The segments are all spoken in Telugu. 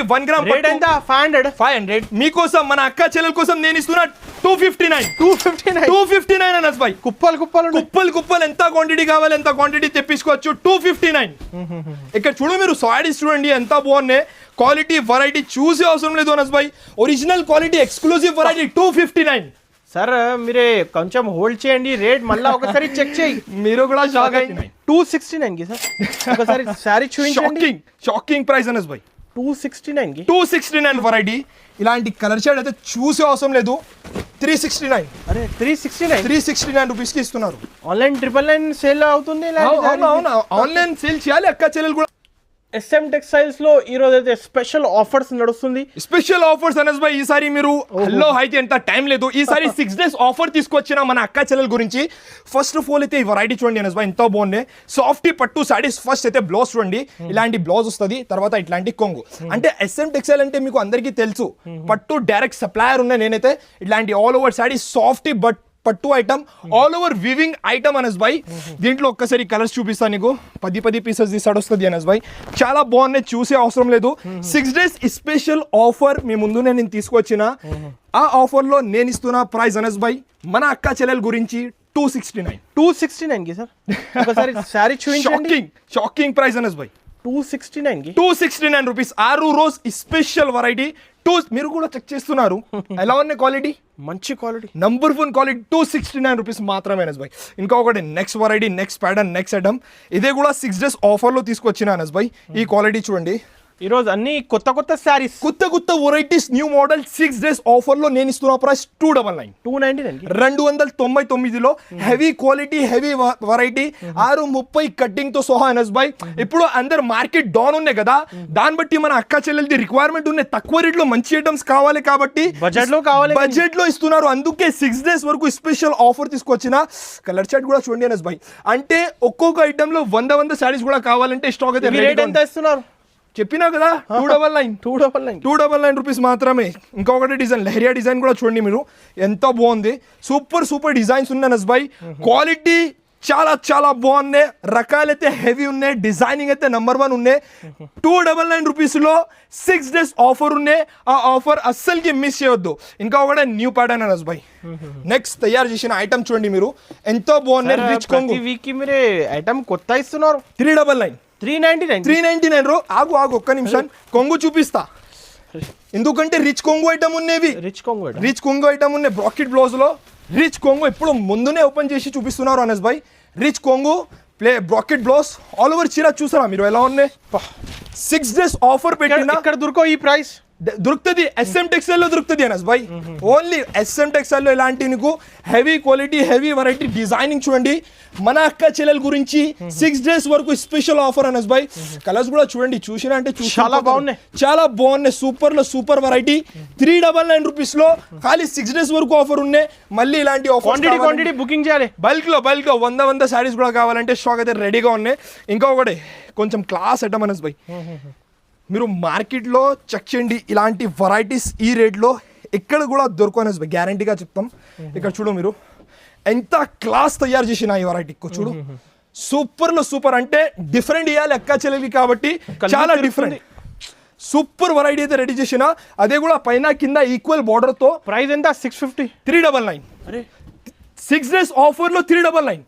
క్వాలిటీ 1 గ్రామ్ రేట్ ఎంత 500 మీకోసం మన అక్క చెల్లెల కోసం నేను ఇస్తున్నా 259 అనస్ భాయ్. కుప్పలు ఎంత క్వాంటిటీ కావాలి ఎంత క్వాంటిటీ తెప్పించుకోవచ్చు. 259 ఇక్కడ చూడు మీరు సారీస్ చూడండి ఎంత బాగున్నాయి. క్వాలిటీ వెరైటీ చూసే అవసరం లేదు Anas bhai. Original quality exclusive variety 259. Sir మీరే కొంచెం హోల్డ్ చేయండి రేట్ మళ్ళీ ఒకసారి చెక్ చేయి. మీరు కూడా షాక్ అయ్యి 269 కి సార్ ఒకసారి సారీ చూపించండి. షాకింగ్ ప్రైస్ అనస్ భాయ్. 269 కి 269 వెరైటీ. ఇలాంటి కలర్ షేడ్ అయితే చూసే అవసరం లేదు. 369. అరే 369 రూపీస్ కి ఇస్తున్నారు. ఆన్లైన్ 999 సేల్ అవుతుంది. అవును ఆన్లైన్ సేల్ చేయాలి అక్క చెల్లెలు కూడా. SM టెక్స్టైల్స్ లో ఈ రోజు అయితే స్పెషల్ ఆఫర్స్ నడుస్తుంది. స్పెషల్ ఆఫర్స్ అనస్ భాయ్. ఈసారి మీరు హలో అయితే ఎంత టైం లేదు. ఈసారి 6 days ఆఫర్ తీసుకొచ్చిన మన అక్క చెల్లెల గురించి. ఫస్ట్ ఆఫ్ ఆల్ అయితే ఈ వెరైటీ చూడండి అనస్ భాయ్ ఎంత బాగుంది. సాఫ్టీ పట్టు సారీస్. ఫస్ట్ అయితే బ్లౌజ్ చూడండి ఇలాంటి బ్లౌజ్ వస్తుంది. తర్వాత ఇట్లాంటి కొంగు. అంటే SM టెక్స్టైల్ అంటే మీకు అందరికీ తెలుసు పట్టు డైరెక్ట్ సప్లయర్ ఉన్నాయి. నేనైతే ఇట్లాంటి ఆల్ ఓవర్ సారీ సాఫ్టీ పట్టు item all over weaving item Anas bhai. దీంట్లో ఒక్కసారి కలర్స్ చూపిస్తాను నీకు. 10 పీసెస్ తీసాడు వస్తుంది అనస్ భాయ్. చాలా బాగున్నాయి చూసే అవసరం లేదు. 6 days స్పెషల్ ఆఫర్ మీ ముందు నేను తీసుకొచ్చిన. ఆ ఆఫర్ లో నేను ఇస్తున్న ప్రైస్ అనస్ భాయ్ మన అక్క చెల్లెల గురించి 269 కి సార్ ఒకసారి సారీ చూపించండి. షాకింగ్ ప్రైస్ అనస్ భాయ్. 269 రూపీస్. 6 రోజు స్పెషల్ వెరైటీ. మీరు కూడా చెక్ చేస్తున్నారు ఎలా ఉన్నాయి క్వాలిటీ. మంచి క్వాలిటీ నంబర్ 1 క్వాలిటీ. 269 రూపీస్ మాత్రమే అనస్ భాయ్. ఇంకా ఒకటి next variety next pattern next item. ఇదే కూడా 6 days ఆఫర్లో తీసుకొచ్చిన అనస్ భాయ్. ఈ క్వాలిటీ చూడండి. ఈరోజు అన్ని కొత్త సారీస్ కొత్త వెరైటీస్ న్యూ మోడల్ 6 days ఆఫర్లో నేను ఇస్తున్న price 299 heavy quality heavy variety 630 cutting తో సహా అనస్ భాయ్. ఇప్పుడు అందరు మార్కెట్ డౌన్ ఉన్నాయి కదా దాన్ని బట్టి మన అక్క చెల్లెలది రిక్వైర్మెంట్ ఉన్నాయి. తక్కువ రేట్లో మంచి ఐటమ్స్ కావాలి కాబట్టి బడ్జెట్ లో ఇస్తున్నారు. అందుకే 6 days వరకు స్పెషల్ ఆఫర్ తీసుకొచ్చిన. కలర్ చార్ట్ కూడా చూడండి అనస్ భాయ్. అంటే ఒక్కొక్క ఐటమ్ లో 100 సారీస్ కూడా కావాలంటే స్టాక్ అయితే రేట్ ఎంత ఇస్తున్నారు చెప్పినా కదా. 299 రూపీస్ మాత్రమే. ఇంకొకటి డిజైన్ లెహరియా డిజైన్ కూడా చూడండి మీరు ఎంత బాగుంది. సూపర్ డిజైన్స్ ఉన్నాయి అనస్ భాయ్. క్వాలిటీ చాలా బాగున్నాయి. రకాలైతే హెవీ ఉన్నాయి. డిజైనింగ్ అయితే నంబర్ 1 ఉన్నాయి. 299 రూపీస్లో 6 days ఆఫర్ ఉన్నాయి. ఆ ఆఫర్ అస్సలకి మిస్ చేయొద్దు. ఇంకా ఒకటే న్యూ ప్యాటర్న్ అనస్ భాయ్. నెక్స్ట్ తయారు చేసిన ఐటమ్ చూడండి మీరు ఎంతో బాగున్నాయి. రిచ్ కొంగు వీక్ మీరే ఐటమ్ కొత్త ఇస్తున్నారు. 399 రో. ఆగు ఒక్క నిమిషం కొంగు చూపిస్తా. ఎందుకంటే రిచ్ కొంగు ఐటమ్ ఉన్నవి. రిచ్ కొంగు ఐటమ్ ఉన్నాయి. బ్రాకెట్ బ్లౌజ్ లో రిచ్ కొంగు ఇప్పుడు ముందునే ఓపెన్ చేసి చూపిస్తున్నారు అనస్ భాయ్. రిచ్ కొంగు బ్రాకెట్ బ్లౌజ్ ఆల్ ఓవర్ చీర చూసారా మీరు ఎలా ఉన్నాయి. 6 days ఆఫర్ పెట్టిన ఇక్కడ దొరకో ఈ ప్రైస్ దొరుకుతుంది. SM టెక్స్టైల్ లో దొరుకుతుంది అనస్ భాయ్. ఓన్లీ SM టెక్స్టైల్ లో ఇలాంటి నీకు heavy quality heavy variety designing చూడండి. మన అక్క చెల్లెల గురించి 6 days వరకు స్పెషల్ ఆఫర్ అనస్ భాయ్. కలర్స్ కూడా చూడండి. చూసినా అంటే చాలా బాగున్నాయి. Super variety. 399 రూపీస్ లో ఖాళీ 6 days వరకు ఆఫర్ ఉన్నాయి. మళ్ళీ ఇలాంటి ఆఫర్ క్వాంటిటీ బుకింగ్ చేయాలి. బల్క్ లో 100 సారీస్ కూడా కావాలంటే స్టాక్ అయితే రెడీగా ఉన్నాయి. ఇంకొకటి కొంచెం క్లాస్ ఐటమ్ అనస్ భాయ్. మీరు మార్కెట్లో చెక్ చేయండి. ఇలాంటి వెరైటీస్ ఈ రేట్లో ఎక్కడ కూడా దొరకనస్ భాయ్. గ్యారంటీగా చెప్తాం. ఇక్కడ చూడు మీరు ఎంత క్లాస్ తయారు చేసిన ఈ వెరైటీ చూడు. సూపర్ అంటే డిఫరెంట్ ఇవ్వాలి అక్క చెల్లెలకి కాబట్టి చాలా డిఫరెంట్. సూపర్ వెరైటీ అయితే రెడీ చేసిన. అదే కూడా పైన కింద ఈక్వల్ బార్డర్ తో. ప్రైస్ ఎంత 650. 399. 6 days ఆఫర్లో 399.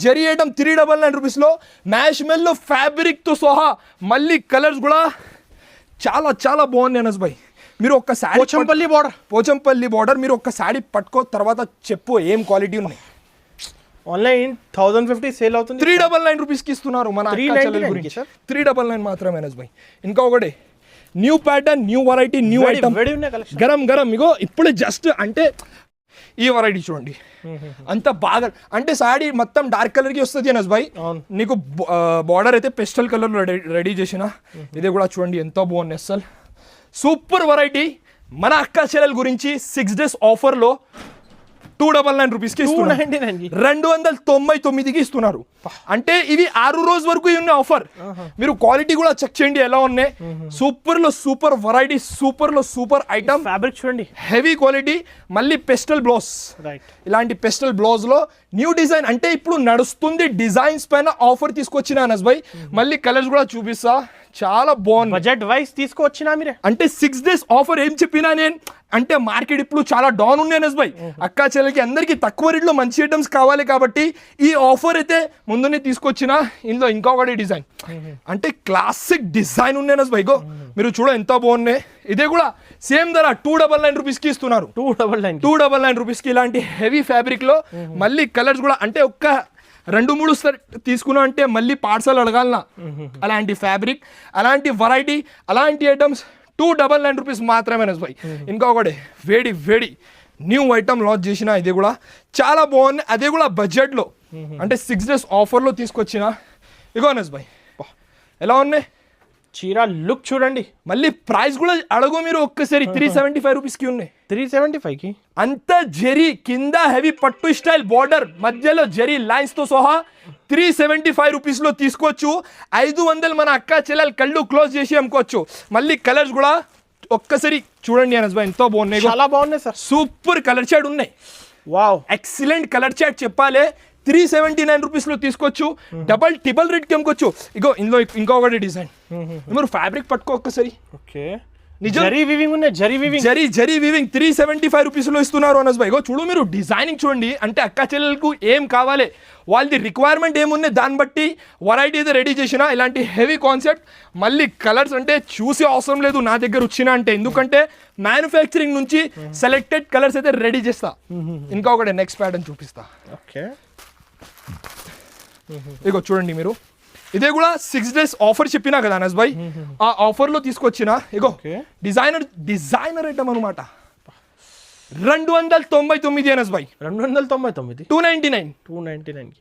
జరీ ఐటమ్ 399 రూపీస్లో మ్యాష్ మెల్లో ఫ్యాబ్రిక్ తో సహా మళ్ళీ కలర్స్ కూడా చాలా బాగున్నాయి అనస్ భాయ్. మీరు ఒక్క సారీ పోచంపల్లి బార్డర్ మీరు ఒక్క సారీ పట్టుకో తర్వాత చెప్పు ఏం క్వాలిటీ ఉన్నాయి. ఆన్లైన్ 1050 సేల్ అవుతుంది. 399 రూపీస్కి ఇస్తున్నారు మన 399 మాత్రమే అనస్ భాయ్. ఇంకా ఒకటి new pattern new variety new item గరం ఇగో ఇప్పుడు జస్ట్ అంటే ఈ వెరైటీ చూడండి అంత బాగా అంటే సారీ మొత్తం డార్క్ కలర్ కి వస్తుంది అనస్ భాయ్. నీకు బార్డర్ అయితే పెస్టల్ కలర్ లో రెడీ చేసిన. ఇదే కూడా చూడండి ఎంత బాగుంది అసలు. సూపర్ వెరైటీ మన అక్క చెల్లెల గురించి 6 days ఆఫర్ లో 299 రూపీస్ కి ఇస్తున్నారు. 299కి ఇస్తున్నారు. అంటే ఇవి 6 రోజు వరకు ఉన్నాయి ఆఫర్. మీరు క్వాలిటీ కూడా చెక్ చేయండి ఎలా ఉన్నాయి. సూపర్ లో సూపర్ వెరైటీ, సూపర్ లో సూపర్ ఐటమ్. ఫ్యాబ్రిక్ చూడండి, హెవీ క్వాలిటీ. మళ్ళీ పెస్టల్ బ్లౌజ్, రైట్. ఇలాంటి పెస్టల్ బ్లౌజ్ లో న్యూ డిజైన్. అంటే ఇప్పుడు నడుస్తుంది డిజైన్స్ పైన ఆఫర్ తీసుకొచ్చిన అనస్ భాయ్. మళ్ళీ కలర్స్ కూడా చూపిస్తా, చాలా బాగుంది. బడ్జెట్ వైస్ తీసుకొచ్చినా మీరే. అంటే 6 days ఆఫర్ ఏం చెప్పినా నేను, అంటే మార్కెట్ ఇప్పుడు చాలా డౌన్ ఉంది అనస్ భాయ్. అక్కా చెల్లెలకి అందరికీ తక్కువ రేట్లో మంచి ఐటమ్స్ కావాలి కాబట్టి ఈ ఆఫర్ అయితే ముందునే తీసుకొచ్చిన. ఇందులో ఇంకొకటి డిజైన్, అంటే క్లాసిక్ డిజైన్ ఉంది అనస్ భాయ్. మీరు చూడ ఎంత బాగున్నాయి. ఇదే కూడా సేమ్ ధర 299 రూపీస్కి ఇస్తున్నారు. 299 రూపీస్కి ఇలాంటి హెవీ ఫ్యాబ్రిక్ లో. మళ్ళీ కలర్స్ కూడా అంటే ఒక్క 2-3 తీసుకున్నా అంటే మళ్ళీ పార్సల్ అడగాలనా. అలాంటి ఫ్యాబ్రిక్, అలాంటి వెరైటీ, అలాంటి ఐటమ్స్ 299 రూపీస్ మాత్రమే అనస్ భాయ్. ఇంకొకటి వేడి వేడి న్యూ ఐటమ్ లాంచ్ చేసిన, ఇది కూడా చాలా బాగుంది. అదే కూడా బడ్జెట్లో, అంటే 6 days ఆఫర్లో తీసుకొచ్చిన. ఇగో అనస్ భాయ్ ఎలా ఉన్నాయి చీర లుక్ చూడండి. మళ్ళీ ప్రైస్ కూడా అడగో మీరు ఒక్కసారి. 375 రూపీస్కి ఉన్నాయి. 375కి అంత జరీ కింద హెవీ పట్టు స్టైల్ బార్డర్, మధ్యలో జరీ లైన్స్ తో సహా 375 రూపీస్లో తీసుకోవచ్చు. 500 మన అక్క చెల్లెలు కళ్ళు క్లోజ్ చేసి అమ్ముకోవచ్చు. మళ్ళీ కలర్స్ కూడా ఒక్కసారి చూడండి అనస్ భాయ్, ఎంతో బాగున్నాయి. చాలా బాగున్నాయి సార్, సూపర్ కలర్ చాట్ ఉన్నాయి. వావ్, ఎక్సలెంట్ కలర్ చాట్ చెప్పాలి. 379 రూపీస్లో తీసుకోవచ్చు. ట్రిపుల్ రేట్కి అమ్ముకోవచ్చు. ఇగో ఇందులో ఇంకొకటి డిజైన్. మీరు ఫ్యాబ్రిక్ పట్టుకో ఒక్కసారి. ఓకే, నిజం జరీ వీవింగ్ ఉన్నాయి. జరీ వీవింగ్ 375 రూపీస్లో ఇస్తున్నారు అనస్ భాయ్. చూడు మీరు డిజైనింగ్ చూడండి. అంటే అక్క చెల్లెలకు ఏం కావాలి, వాళ్ళది రిక్వైర్మెంట్ ఏమున్నాయి దాన్ని బట్టి వెరైటీ అయితే రెడీ చేసిన. ఇలాంటి హెవీ కాన్సెప్ట్. మళ్ళీ కలర్స్ అంటే చూసి అవసరం లేదు నా దగ్గర వచ్చిన అంటే, ఎందుకంటే మ్యానుఫ్యాక్చరింగ్ నుంచి సెలెక్టెడ్ కలర్స్ అయితే రెడీ చేస్తా. ఇంకొకటి నెక్స్ట్ ప్యాటర్న్ చూపిస్తా. ఓకే, ఇగో చూడండి మీరు. ఇదే కూడా 6 days ఆఫర్ చెప్పినా కదా అనస్ భాయ్, ఆ ఆఫర్లో తీసుకొచ్చిన. ఇగో డిజైనర్ ఐటమ్ అనమాట. 299 అనస్ భాయ్. 299,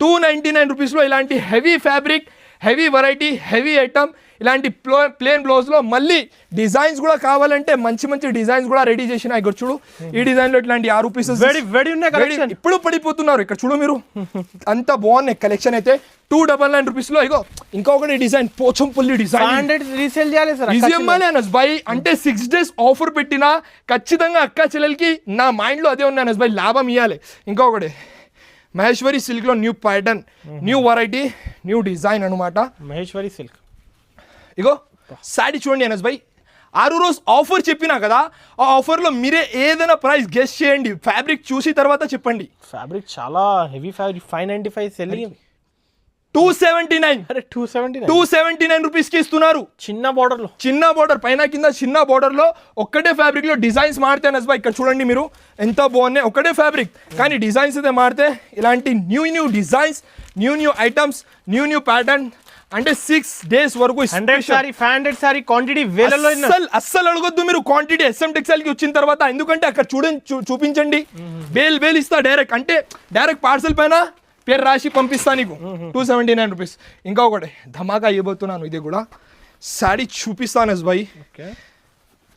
299 రూపీస్లో ఇలాంటి heavy fabric, heavy variety, heavy item. ఇలాంటి ప్లేన్ బ్లౌజ్లో మళ్ళీ డిజైన్స్ కూడా కావాలంటే మంచి మంచి డిజైన్స్ కూడా రెడీ చేసిన. ఇక్కడ చూడు, ఈ డిజైన్లో ఇట్లాంటి 6 పీసెస్ ఇప్పుడు పడిపోతున్నారు. ఇక్కడ చూడు మీరు, అంత బాగున్నాయి కలెక్షన్ అయితే. 299 రూపీస్లో. ఇగో ఇంకొకటి డిజైన్, పోచంపల్లి డిజైన్. రీసేల్ చేయాలి సార్, అనస్ భాయ్. అంటే 6 days ఆఫర్ పెట్టినా ఖచ్చితంగా అక్క చెల్లెలకి నా మైండ్లో అదే ఉంది అనస్ భాయ్, లాభం ఇవ్వాలి. ఇంకొకటి మహేశ్వరి సిల్క్లో new pattern, new variety, new design అనమాట. మహేశ్వరి సిల్క్. ఇగో సాడీ చూడండి అనస్ భాయ్. 6 రోజు ఆఫర్ చెప్పినా కదా, ఆ ఆఫర్లో మీరే ఏదైనా ప్రైస్ గెస్ చేయండి. ఫ్యాబ్రిక్ చూసి తర్వాత చెప్పండి. ఫ్యాబ్రిక్ చాలా హెవీ ఫ్యాబ్రిక్. 595 సెల్లింగ్. 279 రూపీస్కి ఇస్తున్నారు. చిన్న బార్డర్ పైన కింద చిన్న బార్డర్లో ఒక్కటే ఫ్యాబ్రిక్లో డిజైన్స్ మారితే అనస్ భాయ్. ఇక్కడ చూడండి మీరు ఎంత బాగున్నాయి. ఒకటే ఫ్యాబ్రిక్ కానీ డిజైన్స్ అయితే మారితే. ఇలాంటి new designs, new items, new pattern. అంటే 6 days వరకు 500 సారీ క్వాంటిటీ వేలలో. అస్సలు అడగొద్దు మీరు క్వాంటిటీ SM టెక్స్టైల్ కి వచ్చిన తర్వాత. ఎందుకంటే అక్కడ చూపించండి, బేల్ ఇస్తా డైరెక్ట్. అంటే డైరెక్ట్ పార్సల్ పైన పేరు రాసి పంపిస్తా నీకు. 279 రూపీస్. ఇంకా ఒకటి ధమాకా ఇవ్వబోతున్నాను. ఇది కూడా శాడీ చూపిస్తాను అనస్ భాయ్.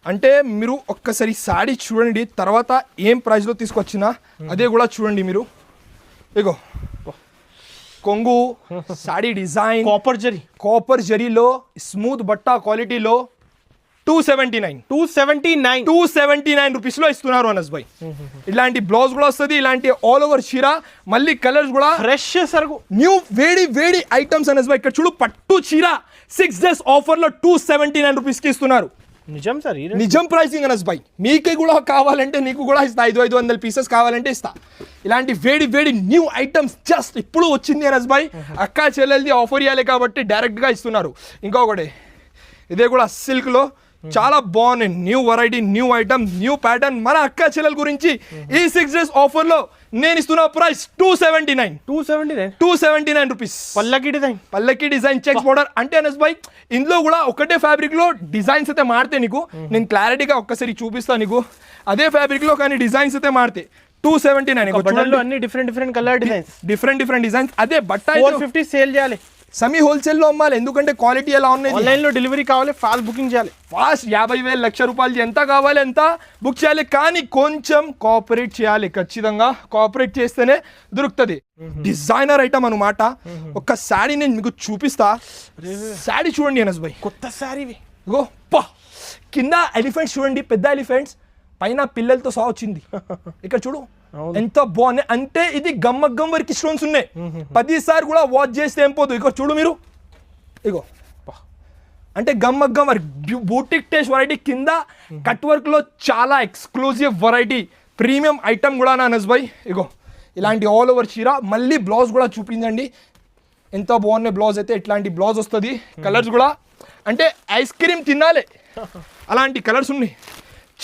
అంటే మీరు ఒక్కసారి శాడీ చూడండి, తర్వాత ఏం ప్రైస్లో తీసుకొచ్చినా అదే కూడా చూడండి మీరు. ఇగో కొంగు సాడీ డిజైన్, కాపర్ జరీలో స్మూత్ బట్టా క్వాలిటీలో 279 రూపీస్లో ఇస్తున్నారు అనస్ భాయ్. ఇలాంటి బ్లౌజ్ కూడా వస్తుంది, ఇలాంటి ఆల్ ఓవర్ చీర. మళ్ళీ కలర్స్ కూడా ఫ్రెష్ సరుకు, న్యూ వేడి ఐటమ్స్ అనస్ భాయ్. ఇక్కడ చూడు పట్టు చీర 6 days ఆఫర్లో 279 రూపీస్కి ఇస్తున్నారు. నిజం సార్, నిజం ప్రైసింగ్ అనస్ భాయ్. మీకే కూడా కావాలంటే నీకు కూడా ఇస్తా. 500 పీసెస్ కావాలంటే ఇస్తా. ఇలాంటి వేడి న్యూ ఐటమ్స్ జస్ట్ ఇప్పుడు వచ్చింది అనస్ భాయ్. అక్క చెల్లెలది ఆఫర్ ఇవ్వాలి కాబట్టి డైరెక్ట్గా ఇస్తున్నారు. ఇంకొకటి ఇదే కూడా సిల్క్లో చాలా బాగున్నాయి. New variety, new item, new pattern. మన అక్క చెల్లెల గురించి ఈ 6 days ఆఫర్లో నేను ఇస్తున్న ప్రైస్ 279 రూపీస్. పల్లకి డిజైన్ చెక్స్ బోర్డర్. అంటే అనస్ భాయ్ ఇందులో కూడా ఒకటే ఫ్యాబ్రిక్లో డిజైన్స్ అయితే మారితే నీకు నేను క్లారిటీగా ఒక్కసారి చూపిస్తాను నీకు. అదే ఫ్యాబ్రిక్లో కానీ డిజైన్స్ అయితే మారితే 279. అన్ని different colour designs, different designs. అదే బట్ట 450 సేల్ చేయాలి. సెమీ హోల్సేల్లో అమ్మాలి, ఎందుకంటే క్వాలిటీ ఎలా ఉన్నాయి. ఆన్లైన్ లో డెలివరీ కావాలి, ఫాస్ట్ బుకింగ్ చేయాలి. ఫాస్ట్ 50,000 లక్ష రూపాయలు ఎంత కావాలి ఎంత బుక్ చేయాలి, కానీ కొంచెం కోఆపరేట్ చేయాలి. ఖచ్చితంగా కోఆపరేట్ చేస్తేనే దొరుకుతుంది. డిజైనర్ ఐటమ్ అనమాట. ఒక శారీ నేను మీకు చూపిస్తా. శారీ చూడండి అనస్ భాయ్, కొత్త శారీ ఇగో పా, కింద ఎలిఫెంట్స్ చూడండి, పెద్ద ఎలిఫెంట్స్, పైన పిల్లలతో సహా వచ్చింది. ఇక్కడ చూడు ఎంత బాగున్నాయి అంటే, ఇది గమ్మగ్గం వరకు స్టోన్స్ ఉన్నాయి. 10 సార్లు కూడా వాచ్ చేస్తే ఏం పోదు. ఇక్కడ చూడు మీరు, ఇగో అంటే గమ్మగ్గం వర్క్, బూటిక్ టేస్ట్ వెరైటీ, కింద కట్ వర్క్ లో చాలా ఎక్స్క్లూజివ్ వెరైటీ, ప్రీమియం ఐటమ్ కూడా నా అనస్ భాయ్. ఇగో ఇలాంటి ఆల్ ఓవర్ చీర. మళ్ళీ బ్లౌజ్ కూడా చూపించండి, ఎంత బాగున్నాయి బ్లౌజ్ అయితే. ఇట్లాంటి బ్లౌజ్ వస్తుంది. కలర్స్ కూడా అంటే ఐస్ క్రీమ్ తినాలి అలాంటి కలర్స్ ఉన్నాయి,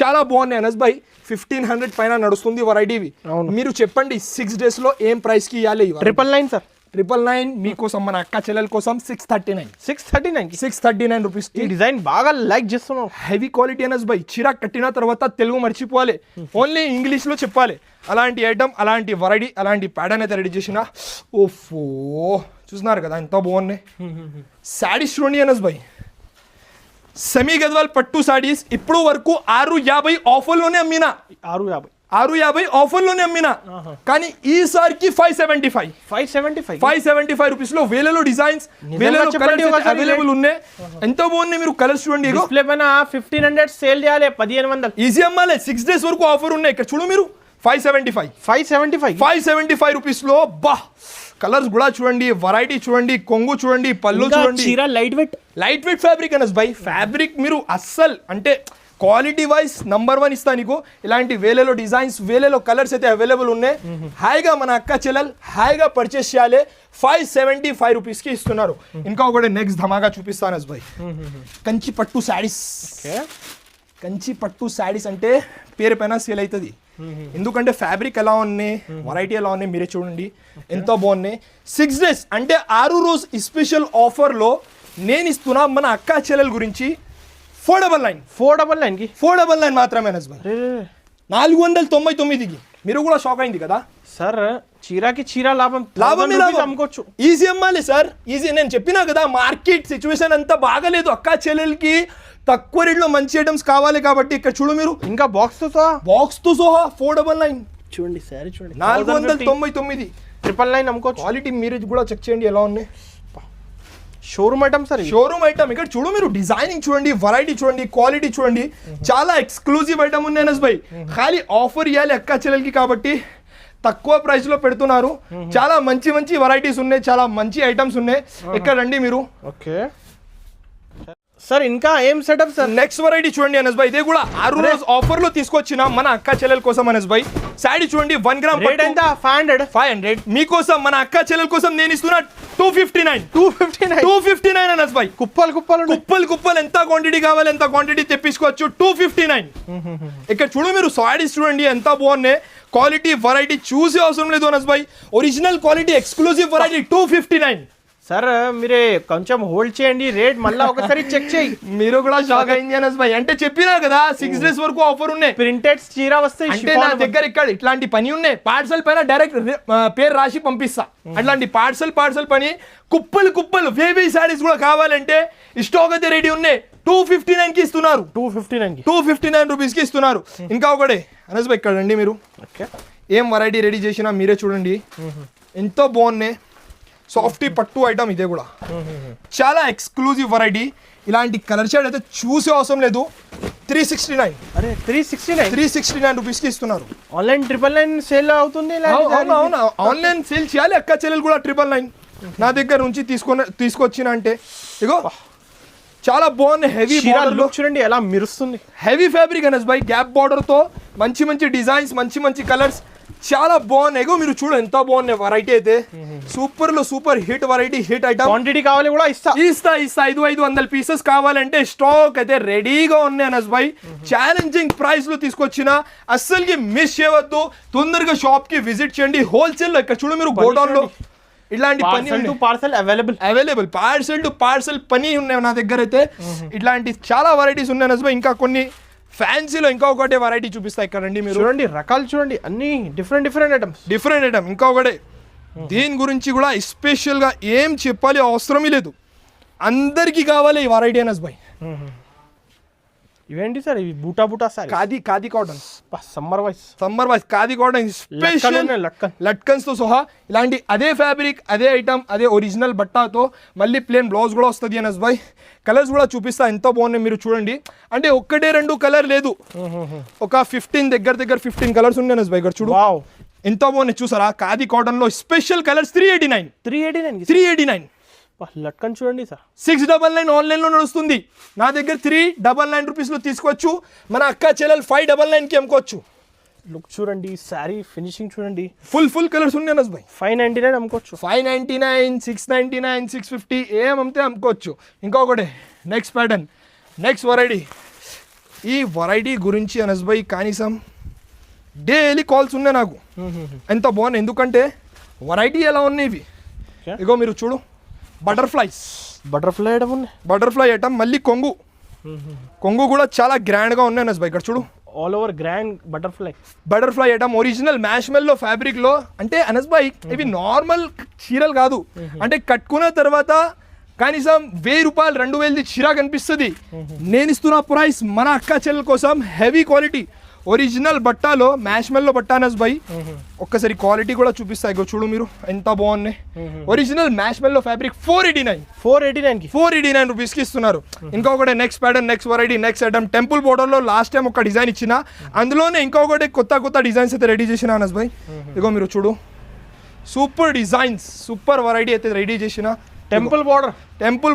చాలా బాగున్నాయి అనస్ భాయ్. 1500 పైన నడుస్తుంది వెరైటీవి. మీరు చెప్పండి 6 days లో ఏం ప్రైస్ కి ఇవ్వాలి? 999 సార్. 999 మీకోసం, మన అక్క చెల్లెల కోసం 639 రూపీస్. ఈ డిజైన్ బాగా లైక్ చేస్తున్నాం. హెవీ క్వాలిటీ అనస్ భాయ్. చీర కట్టిన తర్వాత తెలుగు మర్చిపోవాలి, ఓన్లీ ఇంగ్లీష్ లో చెప్పాలి. అలాంటి ఐటమ్, అలాంటి వెరైటీ, అలాంటి ప్యాటర్న్ అయితే రెడీ చేసిన. ఓఫో చూస్తున్నారు కదా ఎంత బాగున్నాయి శారీస్. చూడండి అనస్ భాయ్, సెమీ గద్వాల్ పట్టు సారీస్ ఇప్పుడు వరకు 650 ఆఫర్లోనే అమ్మినా. 650 ఆఫర్లోనే అమ్మినా, కానీ ఈసారికి 575 రూపీస్ లో వేలలో డిజైన్స్, వేలలో కలర్స్ అవైలబుల్ ఉన్నాయి. ఎంతో బాగున్నాయి. మీరు కలర్స్ చూడండి. డిస్ప్లే పైన 1500 సేల్ చేయాలి, 1500 ఈజీ అమ్మాలి. 6 days వరకు ఆఫర్ ఉన్నాయి. ఇక్కడ చూడు మీరు 575 రూపీస్ లో బా, కలర్స్ కూడా చూడండి, వెరైటీ చూడండి, కొంగు చూడండి, పళ్ళు చూడండి. చీర light weight fabric Anas by. Fabric మీరు అస్సలు అంటే క్వాలిటీ వైజ్ నంబర్ 1 ఇస్తా నీకు. ఇలాంటి వేలలో డిజైన్స్, వేలలో కలర్స్ అయితే అవైలబుల్ ఉన్నాయి. హాయిగా మన అక్క చెల్లెలు హాయిగా పర్చేస్ చేయాలి. 575 రూపీస్కి ఇస్తున్నారు. ఇంకా ఒకటి నెక్స్ట్ ధమాగా చూపిస్తాను అనస్ బై. కంచి పట్టు శారీస్. కంచి పట్టు శారీస్ అంటే పేరు పైన సేల్ అవుతుంది, ఎందుకంటే ఫ్యాబ్రిక్ ఎలా ఉన్నాయి, వెరైటీ ఎలా ఉన్నాయి మీరే చూడండి, ఎంతో బాగున్నాయి. 6 days అంటే 6 రోజు స్పెషల్ ఆఫర్లో నేను ఇస్తున్నా మన అక్క చెల్లెల గురించి 499 మాత్రమే అనస్ భాయ్. 499కి మీరు కూడా షాక్ అయింది కదా సార్. చీరకి చీర లాభం అమ్ముకోవచ్చు. ఈజీ అమ్మాలి సార్, ఈజీ. నేను చెప్పినా కదా మార్కెట్ సిచ్యువేషన్ అంతా బాగాలేదు. అక్క చెల్లెలకి తక్కువ రేట్లో మంచి ఐటమ్స్ కావాలి కాబట్టి ఇక్కడ చూడు మీరు, ఇంకా బాక్స్ తో సహా 499 చూడండి. సారీ చూడండి, 499 999 అమ్ముకోవచ్చు. క్వాలిటీ మీరు కూడా చెక్ చేయండి ఎలా ఉన్నాయి. Showroom item sir, showroom item. ఇక్కడ చూడు మీరు, డిజైనింగ్ చూడండి, వెరైటీ చూడండి, క్వాలిటీ చూడండి, చాలా ఎక్స్క్లూజివ్ ఐటమ్ ఉంది అనస్ భాయ్. ఖాళీ ఆఫర్ ఇవ్వాలి అక్క చెల్లెలకి కాబట్టి తక్కువ ప్రైస్ లో పెడుతున్నారు. చాలా మంచి మంచి వెరైటీస్ ఉన్నాయి, చాలా మంచి ఐటమ్స్ ఉన్నాయి. ఇక్కడ రండి మీరు. ఓకే సార్, ఇంకా ఏం సెటప్ సార్? నెక్స్ట్ వెరైటీ చూడండి అనస్ భాయ్. ఇదే కూడా 6 రోజు ఆఫర్ లో తీసుకొచ్చిన మన అక్క చెల్లెల కోసం అనస్ భాయ్. శారీ చూడండి, 1 గ్రామ్ రేట్ ఎంత? 500 మీకోసం, మన అక్క చెల్లెల కోసం నేను ఇస్తున్నా 259 అనస్ భాయ్. కుప్పలు ఎంత క్వాంటిటీ కావాలి ఎంత క్వాంటిటీ తెప్పించుకోవచ్చు. 259. ఇక్కడ చూడు మీరు, సారీస్ చూడండి ఎంత బాగున్నాయి. క్వాలిటీ వెరైటీ చూసే అవసరం లేదు Anas bhai. Original quality exclusive variety 259. Sir మీరే కొంచెం హోల్డ్ చేయండి, రేట్ మళ్ళీ ఒకసారి చెక్ చేయి. మీరు కూడా షాక్ అయింది అనస్ భాయ్. అంటే చెప్పినా కదా 6 days వరకు ఆఫర్ ఉన్నాయి. ప్రింటెడ్ చీర వస్తాయి. అంటే నా దగ్గర ఇక్కడ ఇట్లాంటి పని ఉన్నాయి. పార్సల్ పైన డైరెక్ట్ పేరు రాసి పంపిస్తా. అట్లాంటి పార్సల్ పని కుప్పలు వేవీ సారీస్ కూడా కావాలంటే స్టాక్ అయితే రెడీ ఉన్నాయి. 259 కి ఇస్తున్నారు. 259 రూపీస్ కి ఇస్తున్నారు. ఇంకా ఒకటే అనస్ భాయ్, ఇక్కడ రండి మీరు. ఏం వెరైటీ రెడీ చేసినా మీరే చూడండి, ఎంతో బాగున్నాయి. సాఫ్టీ పట్టు ఐటమ్ ఇదే కూడా చాలా ఎక్స్క్లూజివ్ వెరైటీ. ఇలాంటి కలర్ షేడ్ అయితే చూసే అవసరం లేదు. 369 రూపీస్కి ఇస్తున్నారు. ఆన్లైన్ 999 సేల్ అవుతుంది. అవును, ఆన్లైన్ సేల్ చేయాలి అక్క చెల్లెలు కూడా. 999 నా దగ్గర నుంచి తీసుకొచ్చిన అంటే ఇగో చాలా బాగున్నాయి. హెవీ లుక్ చూడండి ఎలా మెరుస్తుంది. హెవీ ఫ్యాబ్రిక్ అనస్ భాయ్, గ్యాప్ బార్డర్ తో మంచి డిజైన్స్, మంచి కలర్స్, చాలా బాగున్నాయి. మీరు చూడు ఎంత బాగున్నాయి వెరైటీ అయితే. Super hit variety, hit item. Quantity కావాలి కూడా ఇస్తా 500 పీసెస్ కావాలంటే స్టాక్ అయితే రెడీగా ఉన్నాయి అనస్ భాయ్. ఛాలెంజింగ్ ప్రైస్ లో తీసుకొచ్చిన, అస్సలుకి మిస్ చేయవద్దు. తొందరగా షాప్ కి విజిట్ చేయండి. హోల్సేల్ లో ఇక్కడ చూడు మీరు, గోడౌన్ లో ఇట్లాంటి పని parcel available. Parcel to parcel పని ఉన్నాయి నా దగ్గర అయితే. ఇట్లాంటి చాలా వెరైటీస్ ఉన్నాయి అనస్ భాయ్. ఇంకా కొన్ని ఫ్యాన్సీలో ఇంకా ఒకటే వెరైటీ చూపిస్తా. ఇక్కడ రండి మీరు. చూడండి రకాలు చూడండి, అన్ని డిఫరెంట్ ఐటమ్స్. ఇంకా ఒకటే దీని గురించి కూడా స్పెషల్గా ఏం చెప్పాలి అవసరమే లేదు, అందరికీ కావాలి ఈ వెరైటీ అనస్ భాయ్. ఇవేంటి సార్ ఇవి బూటా బూటా sir khadi cotton summer wise khadi cotton special లట్కన్స్ తో సహా ఇలాంటి అదే ఫ్యాబ్రిక్ అదే ఐటమ్ అదే ఒరిజినల్ బట్టాతో మళ్ళీ ప్లేన్ బ్లౌజ్ కూడా వస్తుంది అనస్ భాయ్. కలర్స్ కూడా చూపిస్తా ఎంత బాగున్నాయి మీరు చూడండి. అంటే ఒక్కటే రెండు కలర్ లేదు, ఒక 15 దగ్గర 15 కలర్స్ ఉన్నాయి అనస్ భాయ్. ఇక్కడ చూడు ఎంత బాగున్నాయి చూసారా, ఖాదీ కాటన్ లో స్పెషల్ కలర్స్ 389 లట్కన్ చూడండి సార్. 699 ఆన్లైన్లో నడుస్తుంది, నా దగ్గర 399 రూపీస్లో తీసుకోవచ్చు, మన అక్క చెల్లెలు 599కి అమ్ముకోవచ్చు. లుక్ చూడండి, శారీ ఫినిషింగ్ చూడండి, ఫుల్ కలర్స్ ఉన్నాయి అనస్ భాయ్. 599 అమ్ముకోవచ్చు, 599 699 650 ఏం అమ్మితే అమ్ముకోవచ్చు. ఇంకొకటి నెక్స్ట్ ప్యాటర్న్ నెక్స్ట్ వెరైటీ. ఈ వెరైటీ గురించి అనస్ భాయ్ కనీసం డైలీ కాల్స్ ఉన్నాయి నాకు, ఎంత బాగున్నాయి. ఎందుకంటే వెరైటీ ఎలా ఉన్నాయి ఇవి, ఇగో మీరు చూడు బటర్ఫ్లై ఐటమ్, మళ్ళీ కొంగు కూడా చాలా గ్రాండ్గా ఉన్నాయి అనస్ భాయ్. ఇక్కడ చూడు all over grand butterfly item original marshmallow ఫ్యాబ్రిక్లో. అంటే అనస్ భాయ్ ఇవి నార్మల్ చీరలు కాదు, అంటే కట్టుకున్న తర్వాత కనీసం 1000 రూపాయలు 2000 చీర కనిపిస్తుంది. నేను ఇస్తున్న ప్రైస్ మన అక్క చెల్లెల కోసం హెవీ క్వాలిటీ ఒరిజినల్ బట్టాలో మ్యాష్మెల్లో బట్ట అనస్ భాయ్. ఒక్కసారి క్వాలిటీ కూడా చూపిస్తాయి, చూడు మీరు ఎంత బాగున్నాయి. ఒరిజినల్ మ్యాష్మెల్లో ఫ్యాబ్రిక్ 489 రూపీస్కి ఇస్తున్నారు. ఇంకొకటి next pattern next variety next item temple బోర్డర్లో లాస్ట్ టైం ఒక డిజైన్ ఇచ్చిన, అందులోనే ఇంకొకటి కొత్త డిజైన్స్ అయితే రెడీ చేసిన అనస్ భాయ్. ఇగో మీరు చూడు సూపర్ డిజైన్స్ సూపర్ వెరైటీ అయితే రెడీ చేసిన. టెంపుల్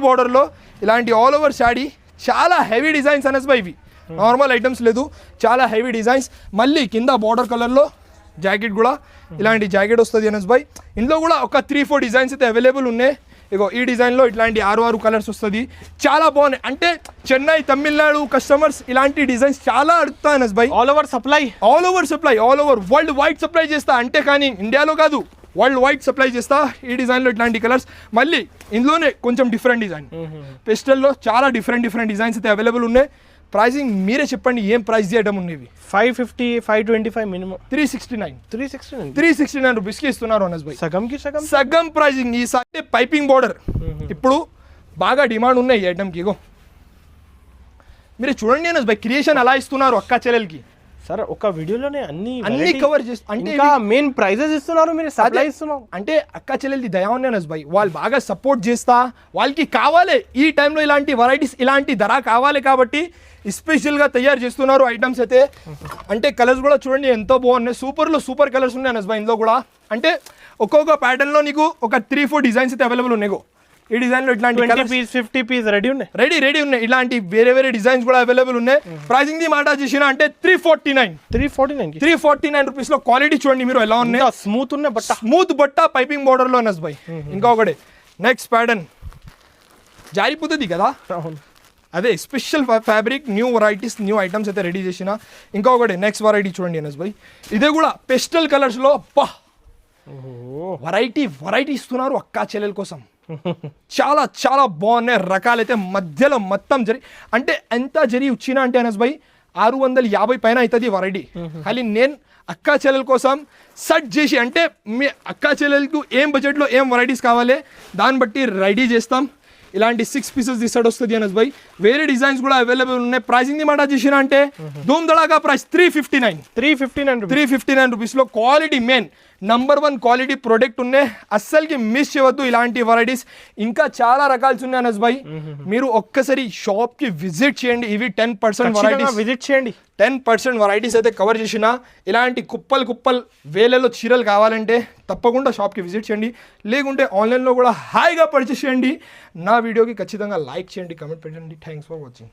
బోర్డర్లో ఇలాంటి ఆల్ ఓవర్ శాడీ చాలా హెవీ డిజైన్స్ అనస్ భాయ్. ఇవి నార్మల్ ఐటమ్స్ లేదు, చాలా హెవీ డిజైన్స్. మళ్ళీ కింద బార్డర్ కలర్లో జాకెట్ కూడా ఇలాంటి జాకెట్ వస్తుంది అనస్ భాయ్. ఇందులో కూడా ఒక 3-4 డిజైన్స్ అయితే అవైలబుల్ ఉన్నాయి. ఇగో ఈ డిజైన్లో ఇట్లాంటి 6 కలర్స్ వస్తుంది, చాలా బాగున్నాయి. అంటే చెన్నై తమిళనాడు కస్టమర్స్ ఇలాంటి డిజైన్స్ చాలా అడుగుతాయి Anas bhai. All over supply all over world wide supply చేస్తా, అంటే కానీ ఇండియాలో కాదు వరల్డ్ వైడ్ సప్లై చేస్తా. ఈ డిజైన్లో ఇట్లాంటి కలర్స్, మళ్ళీ ఇందులోనే కొంచెం డిఫరెంట్ డిజైన్ పెస్టల్లో చాలా డిఫరెంట్ డిజైన్స్ అయితే అవైలబుల్ ఉన్నాయి. ప్రైసింగ్ మీరే చెప్పండి, ఏం ప్రైస్ చేయడం ఉన్నవి? 550 525 మినిమం 369 రూపీస్కి ఇస్తున్నారు అనస్ భాయ్. సగం ప్రైసింగ్. ఈసారి పైపింగ్ బోర్డర్ ఇప్పుడు బాగా డిమాండ్ ఉన్నాయి ఈ ఐటమ్కి. ఇగో మీరు చూడండి అనస్ భాయ్, క్రియేషన్ అలా ఇస్తున్నారు అక్క చెల్లెలకి. సార్ ఒక వీడియోలోనే అన్ని కవర్ చేసి, అంటే మెయిన్ ప్రైజెస్ ఇస్తున్నారు, మీరు సప్లై ఇస్తున్నారు. అంటే అక్క చెల్లెలది దయా ఉంది అనస్ భాయ్, వాళ్ళు బాగా సపోర్ట్ చేస్తా, వాళ్ళకి కావాలి ఈ టైంలో ఇలాంటి వెరైటీస్ ఇలాంటి ధర కావాలి కాబట్టి స్పెషల్గా తయారు చేస్తున్నారు ఐటమ్స్ అయితే. అంటే కలర్స్ కూడా చూడండి ఎంతో బాగున్నాయి, సూపర్ కలర్స్ ఉన్నాయి అనస్ భాయ్ ఇందులో కూడా. అంటే ఒక్కొక్క ప్యాటర్న్లో నీకు ఒక 3-4 డిజైన్స్ అయితే అవైలబుల్ ఉన్నాయి. ఈ డిజైన్లో ఇట్లాంటి 50 పీస్ రెడీ ఉన్నాయి. ఇలాంటి వేరే డిజైన్స్ కూడా అవైలబుల్ ఉన్నాయి. ప్రైసింగ్ ది మాట చేసిన అంటే 349 రూపీస్లో. క్వాలిటీ చూడండి మీరు ఎలా ఉన్నాయి, స్మూత్ బట్ట పైపింగ్ బోర్డర్లో అనస్ భాయ్. ఇంకొకటి నెక్స్ట్ ప్యాటర్న్ జారిపోతుంది కదా, అదే special fabric new varieties new items అయితే రెడీ చేసిన. ఇంకొకటి నెక్స్ట్ వెరైటీ చూడండి అనస్ భాయ్, ఇదే కూడా పెస్టల్ కలర్స్లో. అబ్బా వెరైటీ ఇస్తున్నారు అక్క చెల్లెల కోసం, చాలా బాగున్నాయి రకాలైతే. మధ్యలో మొత్తం అంటే ఎంత వచ్చినా అంటే అనస్ భాయ్ 650 పైన అవుతుంది వెరైటీ. కానీ నేను అక్క చెల్లెల కోసం సెట్ చేసి, అంటే మీ అక్క చెల్లెలకు ఏం బడ్జెట్లో ఏం వెరైటీస్ కావాలి దాన్ని బట్టి రెడీ చేస్తాం. ఇలాంటి 6 పీసెస్ సెట్ వస్తుంది అనస్ భాయ్. వేరే డిజైన్స్ కూడా అవైలబుల్ ఉన్నాయి. ప్రైసింగ్ ది మాట చేసిన అంటే ధూమ్ దళాగా ప్రైస్ 359 రూపీస్లో. Quality main number 1 quality product ఉన్నాయి, అస్సలకి మిస్ చేయవద్దు. ఇలాంటి వెరైటీస్ ఇంకా చాలా రకాల్స్ ఉన్నాయి అనస్ భాయ్. మీరు ఒక్కసారి షాప్కి విజిట్ చేయండి. ఇవి 10% వెరైటీస్ విజిట్ చేయండి. 10% వెరైటీస్ అయితే కవర్ చేసిన. ఇలాంటి కుప్పలు వేలలో చీరలు కావాలంటే తప్పకుండా షాప్కి విజిట్ చేయండి, లేకుంటే ఆన్లైన్లో కూడా హాయిగా పర్చేస్ చేయండి. నా వీడియోకి ఖచ్చితంగా లైక్ చేయండి, కమెంట్ పెట్టండి. Thanks for watching.